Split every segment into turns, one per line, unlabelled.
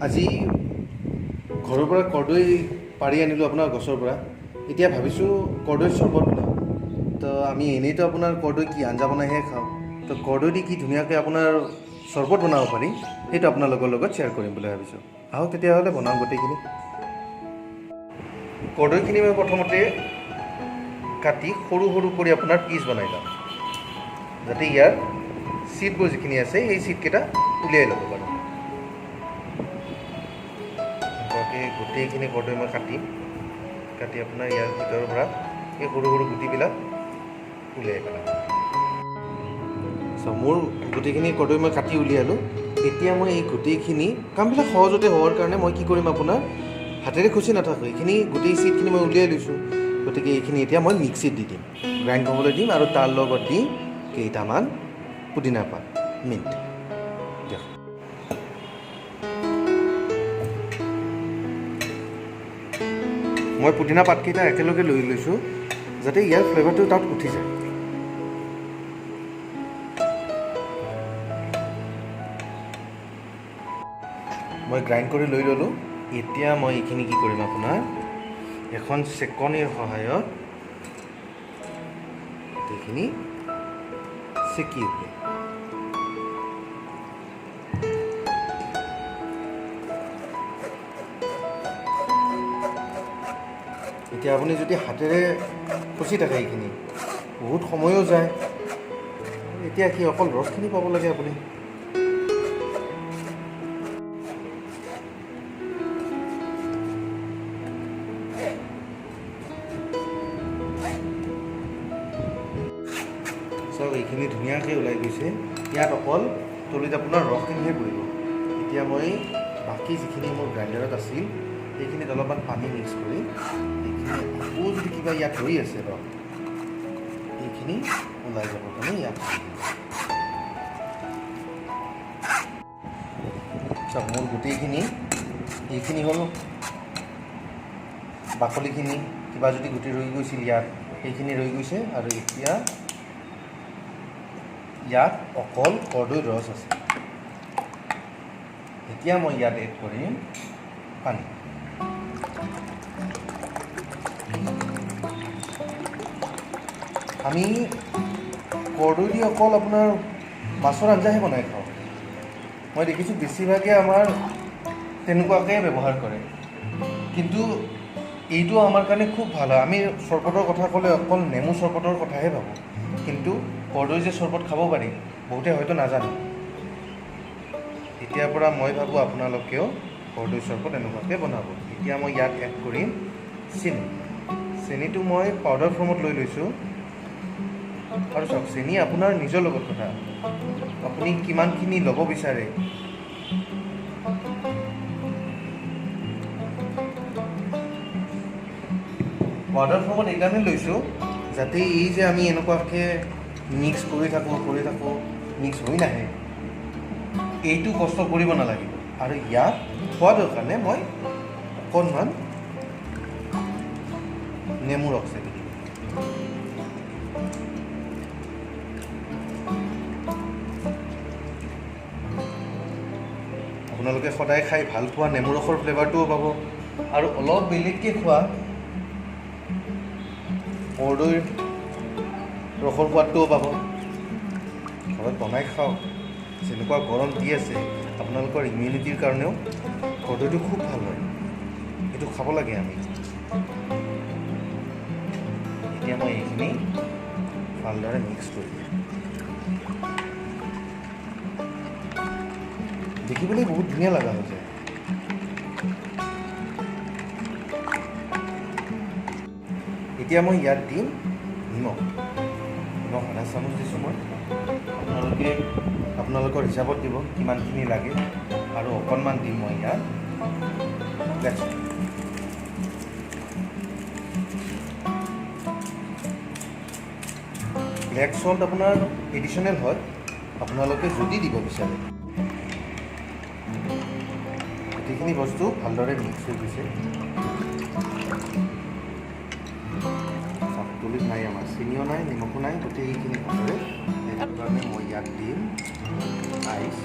আজি ঘৰৰ পৰা কৰ্দৈ পাৰি আনিলোঁ আপোনাৰ গছৰ পৰা। এতিয়া ভাবিছোঁ কৰ্দৈ চৰবত বনাওঁ। তো আমি এনেইতো আপোনাৰ কৰ্দৈ কি আঞ্জা বনাইহে খাওঁ, তো কৰ্দৈ দি কি ধুনীয়াকৈ আপোনাৰ চৰবত বনাব পাৰি সেইটো আপোনালোকৰ লগত শ্বেয়াৰ কৰিম বুলি ভাবিছোঁ। আহক তেতিয়াহ'লে বনাওঁ গোটেইখিনি। কৰ্দৈখিনি মই প্ৰথমতে কাটি সৰু সৰু কৰি আপোনাৰ পিচ বনাই লওঁ, যাতে ইয়াৰ চিডবোৰ যিখিনি আছে সেই চিডকেইটা উলিয়াই ল'ব পাৰোঁ। গোটেইখিনি কৰ্দৈ মই কাটি আপোনাৰ ইয়াৰ ভিতৰৰ পৰা এই সৰু সৰু গুটিবিলাক উলিয়াই পেলাম। মোৰ গোটেইখিনি কৰ্দৈ মই কাটি উলিয়ালোঁ। এতিয়া মই এই গোটেইখিনি কামবিলাক সহজতে হোৱাৰ কাৰণে মই কি কৰিম, আপোনাৰ হাতেৰে খুচি নাথাকোঁ, এইখিনি গোটেই চিটখিনি মই উলিয়াই লৈছোঁ। গতিকে এইখিনি এতিয়া মই মিক্সিত দি দিম, গ্ৰাইণ্ড কৰিবলৈ দিম আৰু তাৰ লগত দিম কেইটামান পুদিনা পাত, মিণ্ট। মই পুদিনা পাতকেইটা একেলগে লৈ লৈছোঁ যাতে ইয়াৰ ফ্লেভাৰটো তাত উঠি যায়। মই গ্ৰাইণ্ড কৰি লৈ ল'লোঁ। এতিয়া মই এইখিনি কি কৰিম, আপোনাৰ এখন চেকনিৰ সহায়ত এইখিনি চেকি উলিয়াম। এতিয়া আপুনি যদি হাতেৰে খুচি থাকে এইখিনি বহুত সময়ো যায়। এতিয়া কি অকল ৰসখিনি পাব লাগে আপুনি। চাওক এইখিনি ধুনীয়াকৈ ওলাই গৈছে। ইয়াত অকল তলিত আপোনাৰ ৰসখিনিহে পৰিব। এতিয়া মই বাকী যিখিনি মোৰ গ্ৰাইণ্ডাৰত আছিল সেইখিনিত অলপমান পানী মিক্স কৰি এইখিনি আকৌ যদি কিবা ইয়াত ৰৈ আছে ৰস, এইখিনি ওলাই যাবৰ কাৰণে ইয়াত চাওক মোৰ গোটেইখিনি এইখিনি হ'ল বাকলিখিনি, কিবা যদি গুটি ৰৈ গৈছিল ইয়াত সেইখিনি ৰৈ গৈছে। আৰু এতিয়া ইয়াত অকল কৰ্দৈৰ ৰস আছে। এতিয়া মই ইয়াত এড কৰিম পানী। আমি কৰ্দৈ দি অকল আপোনাৰ মাছৰ আঞ্জাহে বনাই খাওঁ। মই দেখিছোঁ বেছিভাগে আমাৰ তেনেকুৱাকৈ ব্যৱহাৰ কৰে, কিন্তু এইটো আমাৰ কাৰণে খুব ভাল হয়। আমি চৰবতৰ কথা ক'লে অকল নেমু চৰবতৰ কথাহে ভাবোঁ, কিন্তু কৰ্দৈ যে চৰবত খাব পাৰি বহুতে হয়তো নাজানে। এতিয়াৰ পৰা মই ভাবোঁ আপোনালোকেও কৰ্দৈ চৰবত এনেকুৱাকৈ বনাব। এতিয়া মই ইয়াত এড কৰিম চেনি। চেনিটো মই পাউডাৰ ফৰ্মত লৈ লৈছোঁ। আৰু চাওক চেনি আপোনাৰ নিজৰ লগত কথা, আপুনি কিমানখিনি ল'ব বিচাৰে। পাউডাৰ ফৰ্মত এইকাৰণে লৈছোঁ যাতে এই যে আমি এনেকুৱাকৈ মিক্স কৰি থাকোঁ মিক্স হৈ নাহে, এইটো কষ্ট কৰিব নালাগিব। আৰু ইয়াত সোৱাদৰ কাৰণে মই অকণমান নেমু ৰস চেপি দিম। আপোনালোকে সদায় খাই ভাল পোৱা নেমু ৰসৰ ফ্লেভাৰটোও পাব, আৰু অলপ বেলেগকৈ খোৱা কৰ্দৈৰ ৰসৰ সোৱাদটোও পাব। ঘৰত বনাই খাওক। যেনেকুৱা গৰম দি আছে, আপোনালোকৰ ইমিউনিটিৰ কাৰণেও কৰ্দৈটো খুব ভাল হয়, এইটো খাব লাগে আমি। এতিয়া মই এইখিনি ভালদৰে মিক্স কৰি দিম। দেখিবলৈ বহুত ধুনীয়া লগা হৈ যায়। এতিয়া মই ইয়াত দিম নিমখ আধা চামুচ দিছোঁ মই। আপোনালোকৰ হিচাপত দিব কিমানখিনি লাগে। আৰু অকণমান দিম মই ইয়াত ব্লেক চল্ট। ব্লেক চল্ট আপোনাৰ এডিশ্যনেল হয়, আপোনালোকে যদি দিব বিচাৰে। গোটেইখিনি বস্তু ভালদৰে মিক্স হৈ গৈছে। তলিত নাই আমাৰ, চেনিও নাই, নিমখো নাই, গোটেইখিনি ভালদৰে। সেইটো কাৰণে মই ইয়াত দিম আইচ।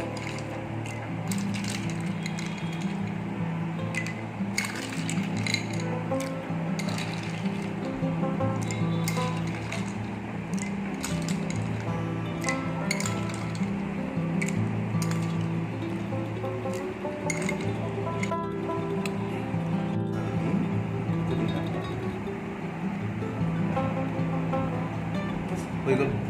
হৈ গ'ল